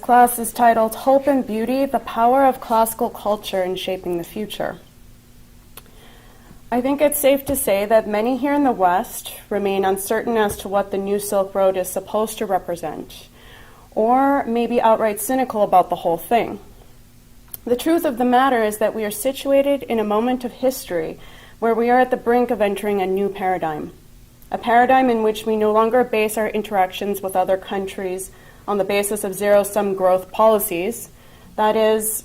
class is titled Hope and Beauty, the Power of Classical Culture in Shaping the Future. I think it's safe to say that many here in the West remain uncertain as to what the New Silk Road is supposed to represent, or maybe outright cynical about the whole thing. The truth of the matter is that we are situated in a moment of history where we are at the brink of entering a new paradigm, a paradigm in which we no longer base our interactions with other countries on the basis of zero-sum growth policies, that is,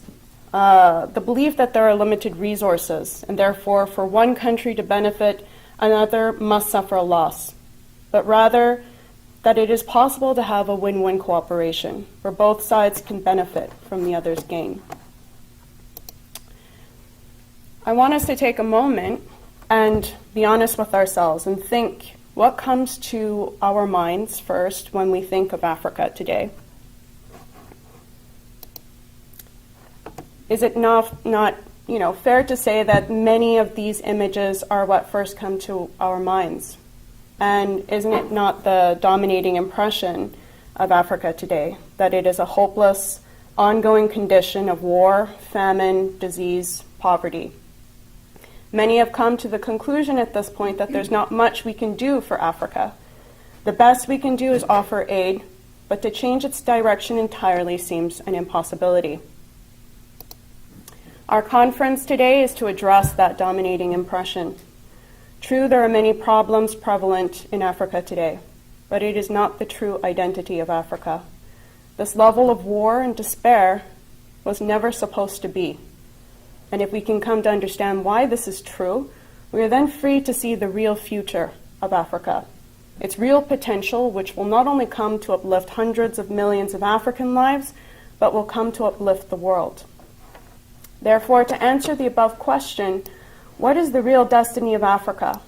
the belief that there are limited resources, and therefore for one country to benefit, another must suffer a loss, but rather that it is possible to have a win-win cooperation, where both sides can benefit from the other's gain. I want us to take a moment and be honest with ourselves and think what comes to our minds first when we think of Africa today. Is it not fair to say that many of these images are what first come to our minds? And isn't it not the dominating impression of Africa today, that it is a hopeless, ongoing condition of war, famine, disease, poverty? Many have come to the conclusion at this point that there's not much we can do for Africa. The best we can do is offer aid, but to change its direction entirely seems an impossibility. Our conference today is to address that dominating impression. True, there are many problems prevalent in Africa today, but it is not the true identity of Africa. This level of war and despair was never supposed to be. And if we can come to understand why this is true, we are then free to see the real future of Africa, its real potential, which will not only come to uplift hundreds of millions of African lives, but will come to uplift the world. Therefore, to answer the above question, what is the real destiny of Africa?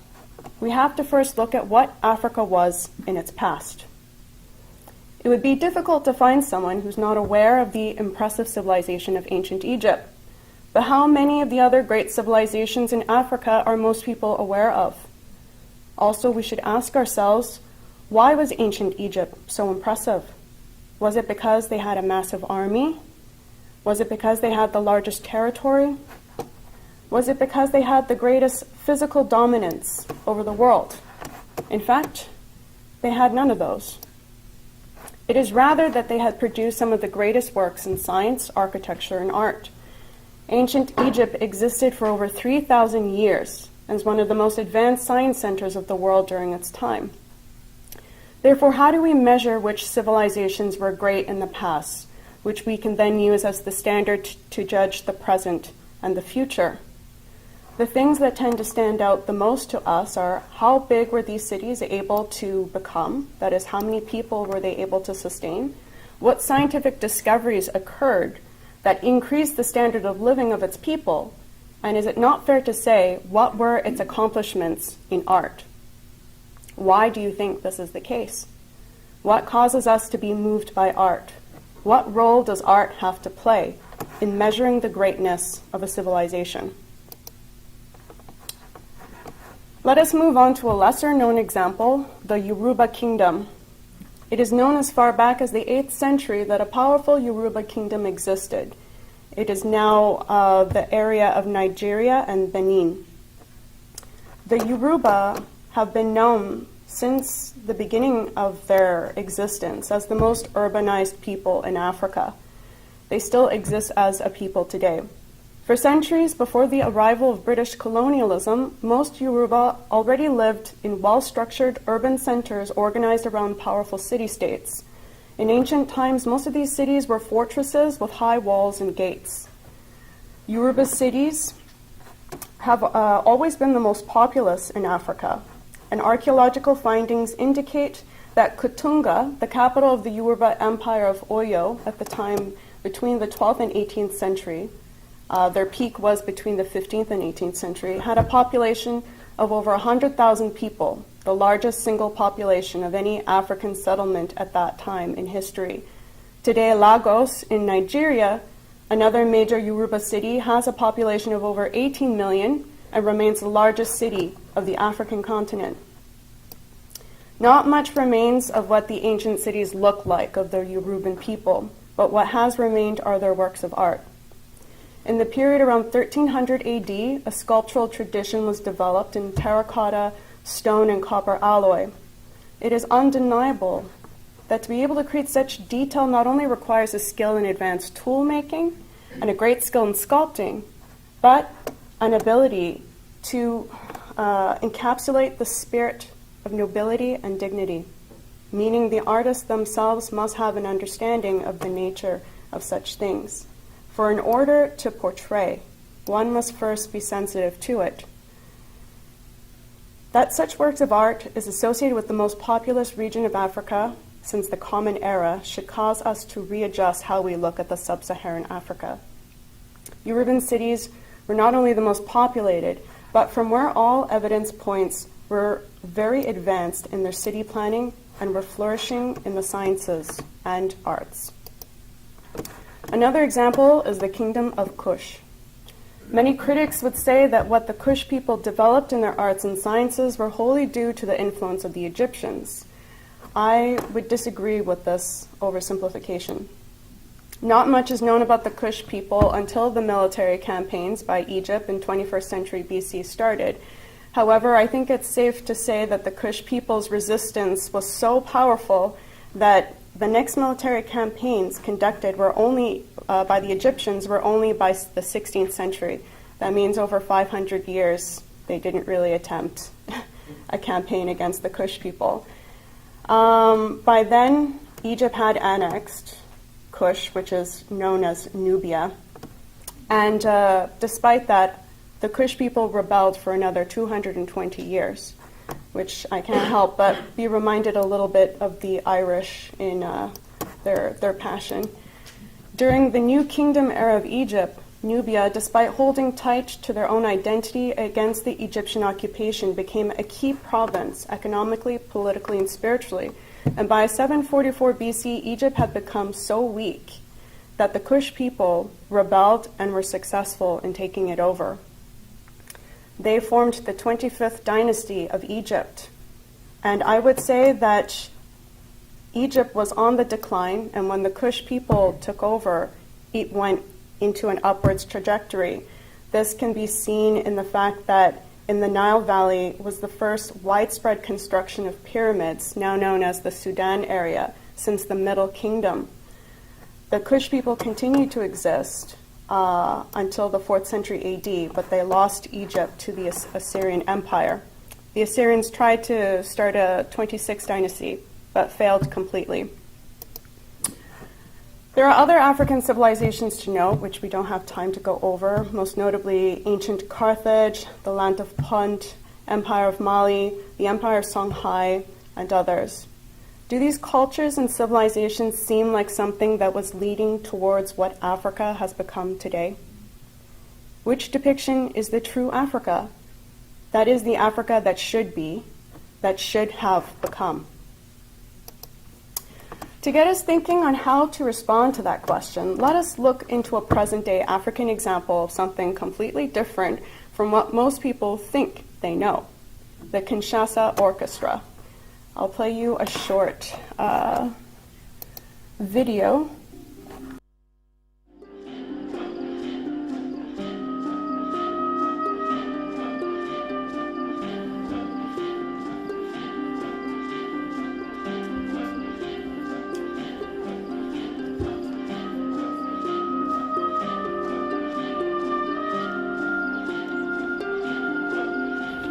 We have to first look at what Africa was in its past. It would be difficult to find someone who's not aware of the impressive civilization of ancient Egypt. But how many of the other great civilizations in Africa are most people aware of? Also, we should ask ourselves, why was ancient Egypt so impressive? Was it because they had a massive army? Was it because they had the largest territory? Was it because they had the greatest physical dominance over the world? In fact, they had none of those. It is rather that they had produced some of the greatest works in science, architecture, and art. Ancient Egypt existed for over 3,000 years as one of the most advanced science centers of the world during its time. Therefore, how do we measure which civilizations were great in the past, which we can then use as the standard to judge the present and the future? The things that tend to stand out the most to us are how big were these cities able to become, that is, how many people were they able to sustain, what scientific discoveries occurred that increased the standard of living of its people, and is it not fair to say, what were its accomplishments in art? Why do you think this is the case? What causes us to be moved by art? What role does art have to play in measuring the greatness of a civilization? Let us move on to a lesser-known example, the Yoruba Kingdom. It is known as far back as the 8th century that a powerful Yoruba Kingdom existed. It is now the area of Nigeria and Benin. The Yoruba have been known since the beginning of their existence as the most urbanized people in Africa. They still exist as a people today. For centuries before the arrival of British colonialism, most Yoruba already lived in well-structured urban centers organized around powerful city-states. In ancient times, most of these cities were fortresses with high walls and gates. Yoruba cities have always been the most populous in Africa, and archaeological findings indicate that Kutunga, the capital of the Yoruba Empire of Oyo at the time between the 12th and 18th century, their peak was between the 15th and 18th century, had a population of over 100,000 people, the largest single population of any African settlement at that time in history. Today, Lagos in Nigeria, another major Yoruba city, has a population of over 18 million and remains the largest city of the African continent. Not much remains of what the ancient cities looked like of the Yoruban people. but what has remained are their works of art. In the period around 1300 AD, a sculptural tradition was developed in terracotta, stone, and copper alloy. It is undeniable that to be able to create such detail not only requires a skill in advanced tool making and a great skill in sculpting, but an ability to encapsulate the spirit of nobility and dignity, meaning the artists themselves must have an understanding of the nature of such things. For in order to portray, one must first be sensitive to it. That such works of art is associated with the most populous region of Africa since the Common Era should cause us to readjust how we look at the sub-Saharan Africa. Yoruban cities were not only the most populated, but from where all evidence points were very advanced in their city planning and were flourishing in the sciences and arts. Another example is the Kingdom of Kush. Many critics would say that what the Kush people developed in their arts and sciences were wholly due to the influence of the Egyptians. I would disagree with this oversimplification. Not much is known about the Kush people until the military campaigns by Egypt in 21st century BC started. However, I think it's safe to say that the Kush people's resistance was so powerful that the next military campaigns conducted were only by the Egyptians were only by the 16th century. That means over 500 years they didn't really attempt a campaign against the Kush people. By then, Egypt had annexed Kush, which is known as Nubia. And despite that, the Kush people rebelled for another 220 years, which I can't help but be reminded a little bit of the Irish in their passion. During the New Kingdom era of Egypt, Nubia, despite holding tight to their own identity against the Egyptian occupation, became a key province economically, politically, and spiritually. And by 744 BC, Egypt had become so weak that the Kush people rebelled and were successful in taking it over. They formed the 25th dynasty of Egypt. And I would say that Egypt was on the decline, and when the Kush people took over, it went into an upwards trajectory. This can be seen in the fact that in the Nile Valley was the first widespread construction of pyramids, now known as the Sudan area, since the Middle Kingdom. The Kush people continued to exist until the 4th century AD, but they lost Egypt to the Assyrian Empire. The Assyrians tried to start a 26th dynasty, but failed completely. There are other African civilizations to note, which we don't have time to go over, most notably ancient Carthage, the land of Punt, Empire of Mali, the Empire of Songhai, and others. Do these cultures and civilizations seem like something that was leading towards what Africa has become today? Which depiction is the true Africa? That is the Africa that should be, that should have become. To get us thinking on how to respond to that question, let us look into a present-day African example of something completely different from what most people think they know, the Kinshasa Orchestra. I'll play you a short video.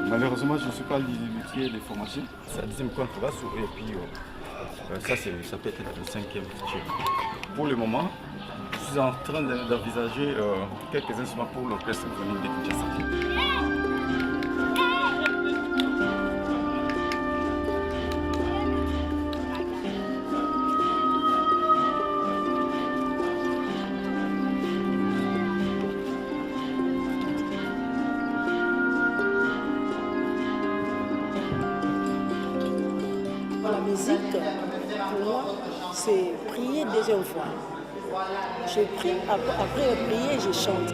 Malheureusement, je ne suis pas luthier de formation. C'est la deuxième contrebasse et puis ça peut être le cinquième luthier. Pour le moment, je suis en train d'envisager quelques instruments pour l'orchestre symphonique de Kinshasa. La musique, pour moi, c'est prier deuxième fois. Je prie, après prier, je chante.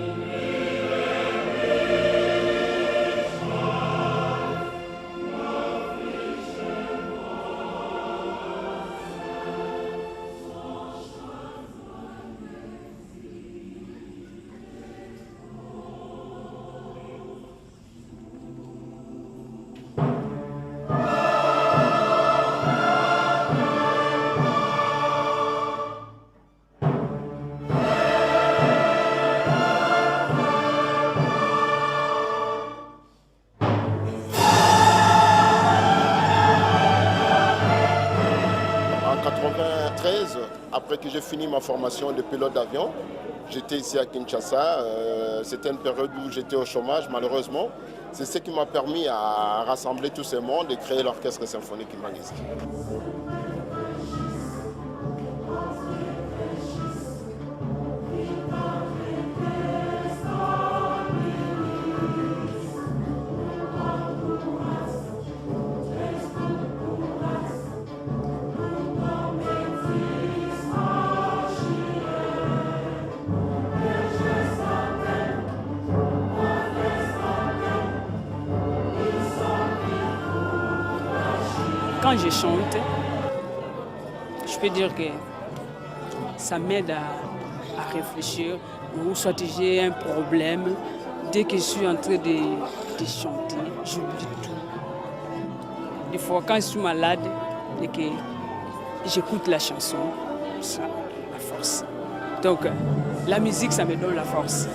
j'ai fini ma formation de pilote d'avion. J'étais ici à Kinshasa. C'était une période où j'étais au chômage, malheureusement. C'est ce qui m'a permis à rassembler tous ces mondes et créer l'orchestre symphonique humaniste. Quand je chante, je peux dire que ça m'aide à réfléchir, ou soit j'ai un problème. Dès que je suis en train de chanter, j'oublie tout. Des fois, quand je suis malade et que j'écoute la chanson, ça la force. Donc, la musique, ça me donne la force.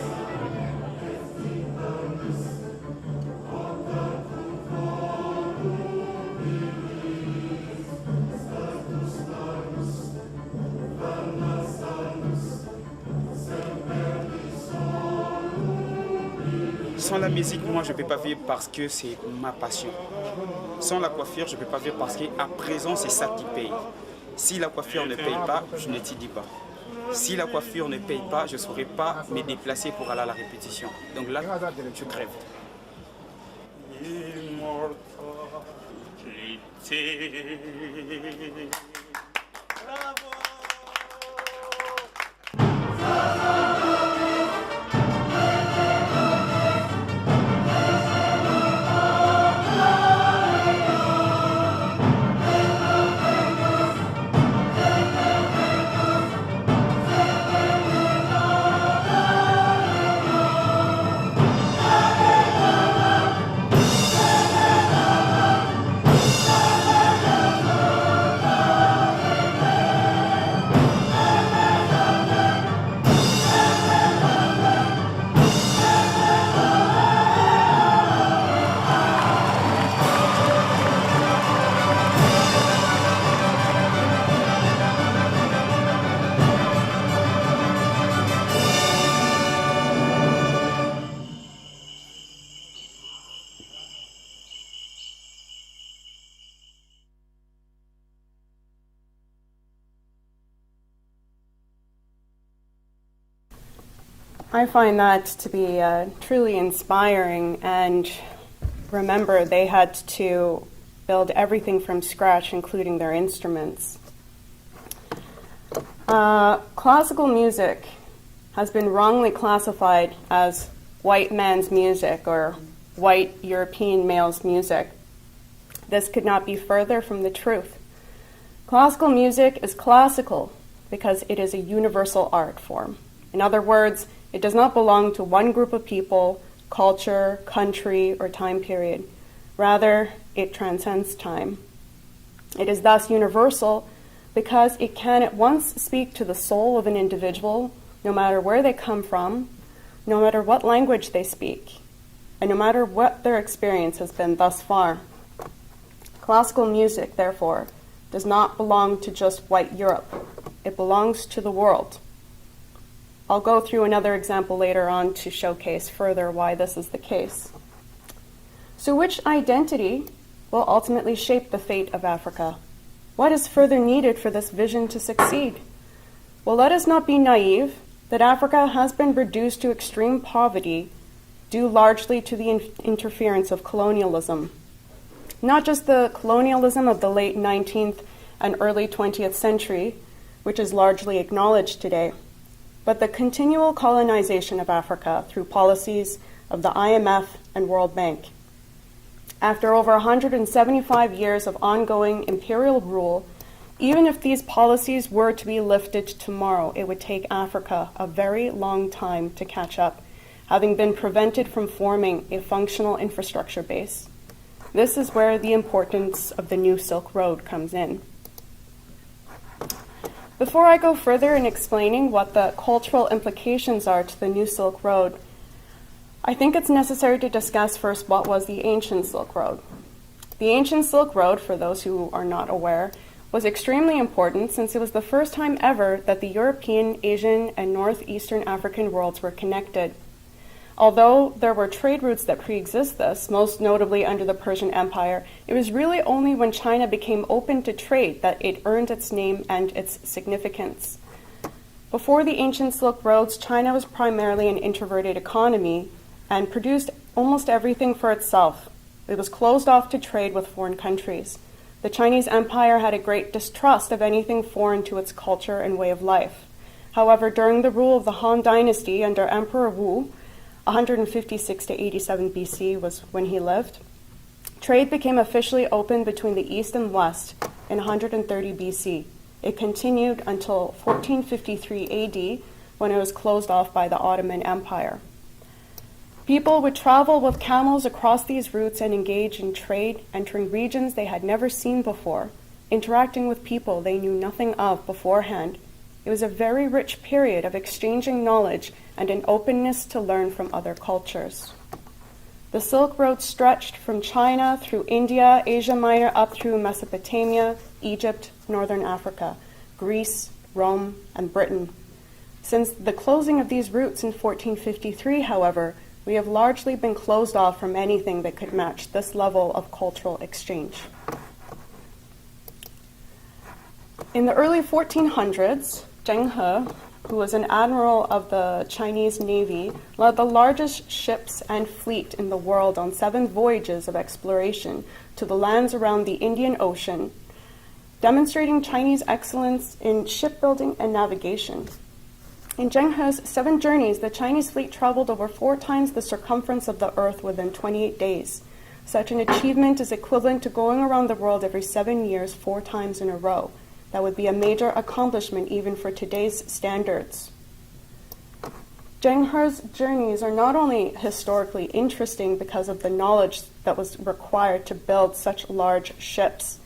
Sans la musique, moi, je ne peux pas vivre parce que c'est ma passion. Sans la coiffure, je ne peux pas vivre parce qu'à présent, c'est ça qui paye. Si la coiffure ne paye pas, je ne t'y dis pas. Si la coiffure ne paye pas, je ne saurais pas me déplacer pour aller à la répétition. Donc là, je crève. I find that to be truly inspiring, and remember they had to build everything from scratch, including their instruments. Classical music has been wrongly classified as white man's music or white European male's music. This could not be further from the truth. Classical music is classical because it is a universal art form. In other words, it does not belong to one group of people, culture, country, or time period. Rather, it transcends time. It is thus universal because it can at once speak to the soul of an individual, no matter where they come from, no matter what language they speak, and no matter what their experience has been thus far. Classical music, therefore, does not belong to just white Europe. It belongs to the world. I'll go through another example later on to showcase further why this is the case. So which identity will ultimately shape the fate of Africa? What is further needed for this vision to succeed? Well, let us not be naive that Africa has been reduced to extreme poverty due largely to the interference of colonialism. Not just the colonialism of the late 19th and early 20th century, which is largely acknowledged today, but the continual colonization of Africa through policies of the IMF and World Bank. After over 175 years of ongoing imperial rule, even if these policies were to be lifted tomorrow, it would take Africa a very long time to catch up, having been prevented from forming a functional infrastructure base. This is where the importance of the New Silk Road comes in. Before I go further in explaining what the cultural implications are to the New Silk Road, I think it's necessary to discuss first what was the ancient Silk Road. The ancient Silk Road, for those who are not aware, was extremely important since it was the first time ever that the European, Asian, and Northeastern African worlds were connected. Although there were trade routes that pre-exist this, most notably under the Persian Empire, it was really only when China became open to trade that it earned its name and its significance. Before the ancient Silk Roads, China was primarily an introverted economy and produced almost everything for itself. It was closed off to trade with foreign countries. The Chinese Empire had a great distrust of anything foreign to its culture and way of life. However, during the rule of the Han Dynasty under Emperor Wu, 156 to 87 BC was when he lived, trade became officially open between the East and West in 130 BC. It continued until 1453 AD, when it was closed off by the Ottoman Empire. People would travel with camels across these routes and engage in trade, entering regions they had never seen before, interacting with people they knew nothing of beforehand. It was a very rich period of exchanging knowledge and an openness to learn from other cultures. The Silk Road stretched from China through India, Asia Minor, up through Mesopotamia, Egypt, Northern Africa, Greece, Rome, and Britain. Since the closing of these routes in 1453, however, we have largely been closed off from anything that could match this level of cultural exchange. In the early 1400s, Djengha, who was an admiral of the Chinese Navy, led the largest ships and fleet in the world on 7 voyages of exploration to the lands around the Indian Ocean, demonstrating Chinese excellence in shipbuilding and navigation. In Djengha's 7 journeys, the Chinese fleet traveled over 4 times the circumference of the Earth within 28 days. Such an achievement is equivalent to going around the world every 7 years 4 times in a row. That would be a major accomplishment even for today's standards. Djengha's journeys are not only historically interesting because of the knowledge that was required to build such large ships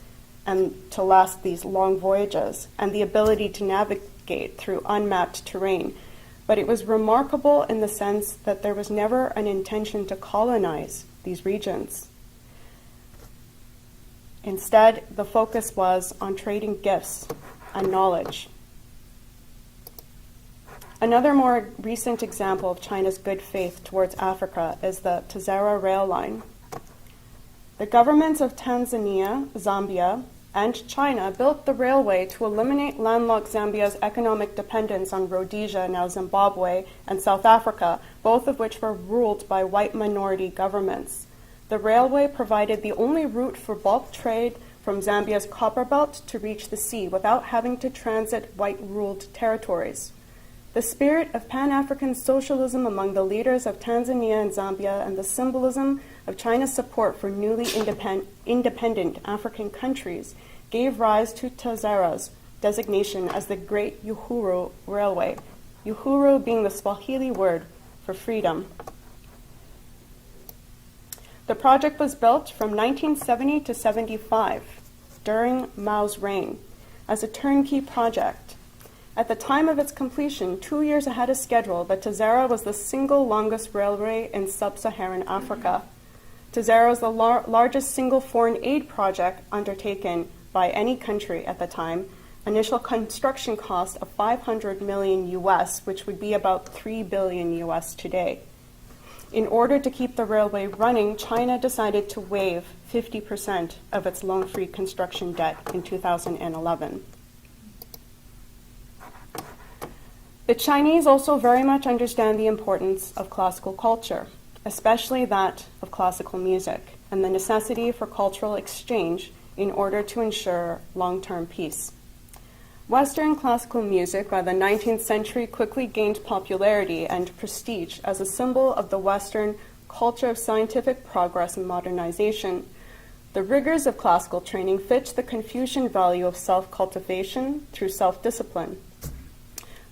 and to last these long voyages, and the ability to navigate through unmapped terrain, but it was remarkable in the sense that there was never an intention to colonize these regions. Instead, the focus was on trading gifts and knowledge. Another more recent example of China's good faith towards Africa is the Tazara rail line. The governments of Tanzania, Zambia, and China built the railway to eliminate landlocked Zambia's economic dependence on Rhodesia, now Zimbabwe, and South Africa, both of which were ruled by white minority governments. The railway provided the only route for bulk trade from Zambia's copper belt to reach the sea without having to transit white-ruled territories. The spirit of Pan-African socialism among the leaders of Tanzania and Zambia and the symbolism of China's support for newly independent African countries gave rise to Tazara's designation as the Great Uhuru Railway, Uhuru being the Swahili word for freedom. The project was built from 1970 to 75 during Mao's reign as a turnkey project. At the time of its completion, 2 years ahead of schedule, the Tazara was the single longest railway in sub-Saharan Africa. Tazara is the largest single foreign aid project undertaken by any country at the time. Initial construction cost of $500 million US, which would be about $3 billion US today. In order to keep the railway running, China decided to waive 50% of its loan-free construction debt in 2011. The Chinese also very much understand the importance of classical culture, especially that of classical music, and the necessity for cultural exchange in order to ensure long-term peace. Western classical music by the 19th century quickly gained popularity and prestige as a symbol of the Western culture of scientific progress and modernization. The rigors of classical training fit the Confucian value of self-cultivation through self-discipline.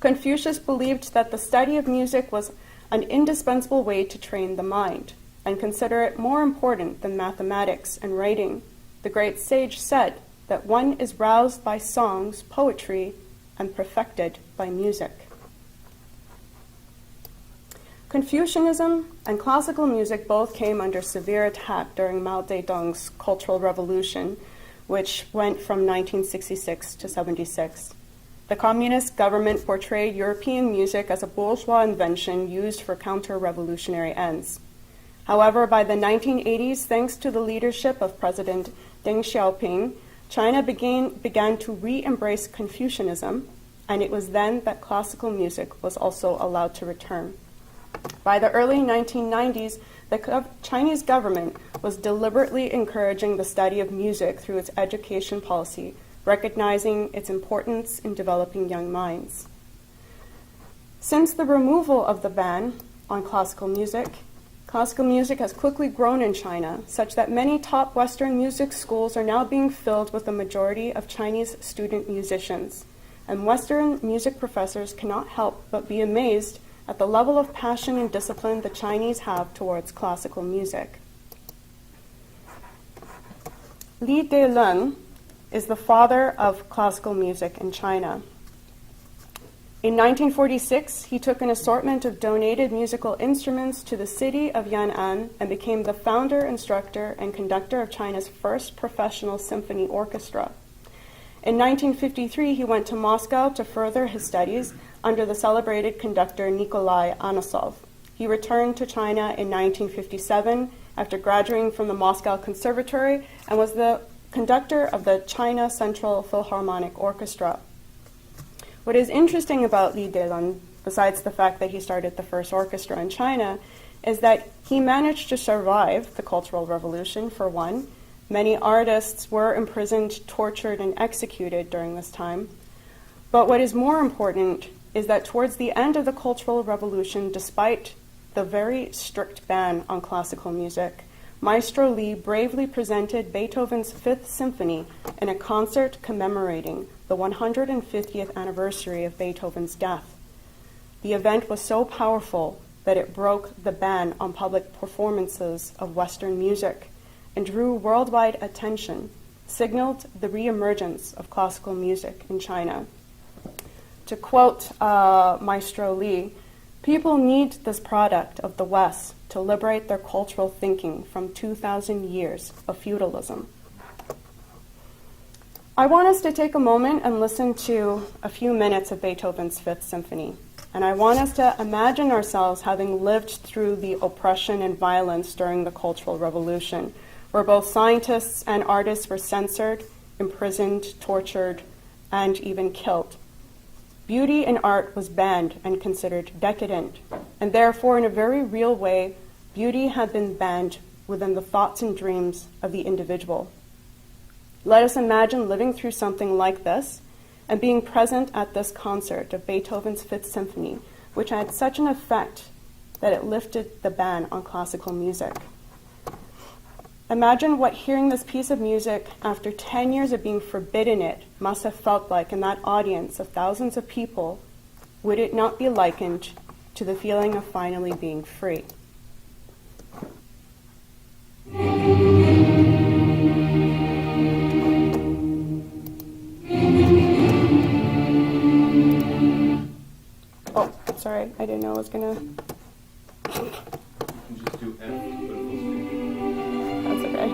Confucius believed that the study of music was an indispensable way to train the mind, and consider it more important than mathematics and writing. The great sage said that one is roused by songs, poetry, and perfected by music. Confucianism and classical music both came under severe attack during Mao Zedong's Cultural Revolution, which went from 1966 to 76. The communist government portrayed European music as a bourgeois invention used for counter-revolutionary ends. However, by the 1980s, thanks to the leadership of President Deng Xiaoping, China began to re-embrace Confucianism, and it was then that classical music was also allowed to return. By the early 1990s, the Chinese government was deliberately encouraging the study of music through its education policy, recognizing its importance in developing young minds. Since the removal of the ban on classical music has quickly grown in China, such that many top Western music schools are now being filled with a majority of Chinese student musicians, and Western music professors cannot help but be amazed at the level of passion and discipline the Chinese have towards classical music. Li Deleng is the father of classical music in China. In 1946, he took an assortment of donated musical instruments to the city of Yan'an and became the founder, instructor, and conductor of China's first professional symphony orchestra. In 1953, he went to Moscow to further his studies under the celebrated conductor Nikolai Anosov. He returned to China in 1957 after graduating from the Moscow Conservatory and was the conductor of the China Central Philharmonic Orchestra. What is interesting about Li Deleng, besides the fact that he started the first orchestra in China, is that he managed to survive the Cultural Revolution, for one. Many artists were imprisoned, tortured, and executed during this time. But what is more important is that towards the end of the Cultural Revolution, despite the very strict ban on classical music, Maestro Li bravely presented Beethoven's Fifth Symphony in a concert commemorating the 150th anniversary of Beethoven's death. The event was so powerful that it broke the ban on public performances of Western music and drew worldwide attention, signaled the reemergence of classical music in China. To quote Maestro Li, "People need this product of the West to liberate their cultural thinking from 2,000 years of feudalism." I want us to take a moment and listen to a few minutes of Beethoven's Fifth Symphony. And I want us to imagine ourselves having lived through the oppression and violence during the Cultural Revolution, where both scientists and artists were censored, imprisoned, tortured, and even killed. Beauty in art was banned and considered decadent, and therefore, in a very real way, beauty had been banned within the thoughts and dreams of the individual. Let us imagine living through something like this and being present at this concert of Beethoven's Fifth Symphony, which had such an effect that it lifted the ban on classical music. Imagine what hearing this piece of music after 10 years of being forbidden it must have felt like in that audience of thousands of people. Would it not be likened to the feeling of finally being free? Oh, sorry, I didn't know I was gonna. You can just do F, but full speed. That's okay.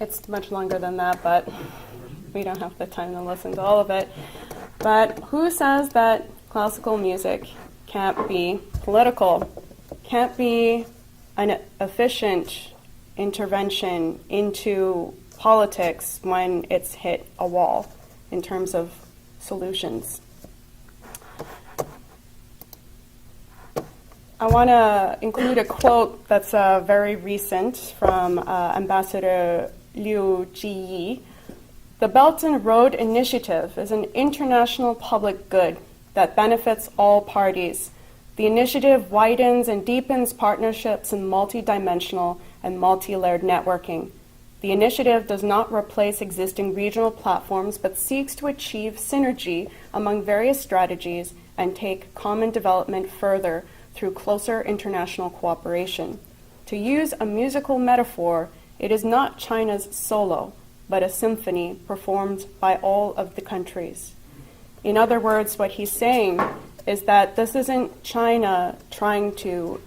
It's much longer than that, but we don't have the time to listen to all of it. But who says that classical music can't be political, can't be an efficient intervention into politics when it's hit a wall in terms of solutions? I want to include a quote that's very recent from Ambassador Liu Jiyi. The Belt and Road Initiative is an international public good that benefits all parties. The initiative widens and deepens partnerships in multidimensional and multi-layered networking. The initiative does not replace existing regional platforms, but seeks to achieve synergy among various strategies and take common development further through closer international cooperation. To use a musical metaphor, it is not China's solo, but a symphony performed by all of the countries. In other words, what he's saying is that this isn't China trying to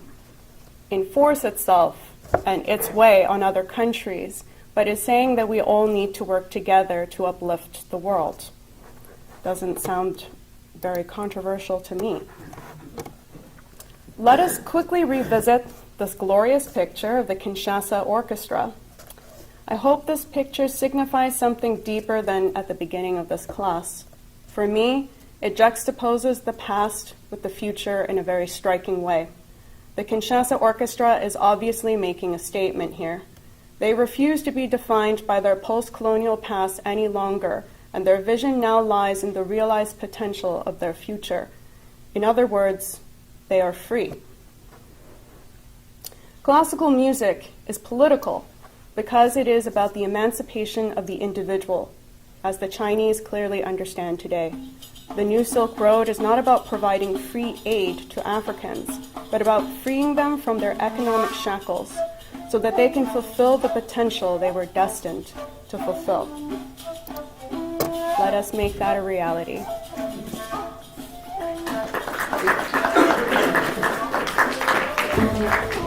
enforce itself and its way on other countries, but is saying that we all need to work together to uplift the world. Doesn't sound very controversial to me. Let us quickly revisit this glorious picture of the Kinshasa Orchestra. I hope this picture signifies something deeper than at the beginning of this class. For me, it juxtaposes the past with the future in a very striking way. The Kinshasa Orchestra is obviously making a statement here. They refuse to be defined by their post-colonial past any longer, and their vision now lies in the realized potential of their future. In other words, they are free. Classical music is political because it is about the emancipation of the individual, as the Chinese clearly understand today. The New Silk Road is not about providing free aid to Africans, but about freeing them from their economic shackles so that they can fulfill the potential they were destined to fulfill. Let us make that a reality. Thank you.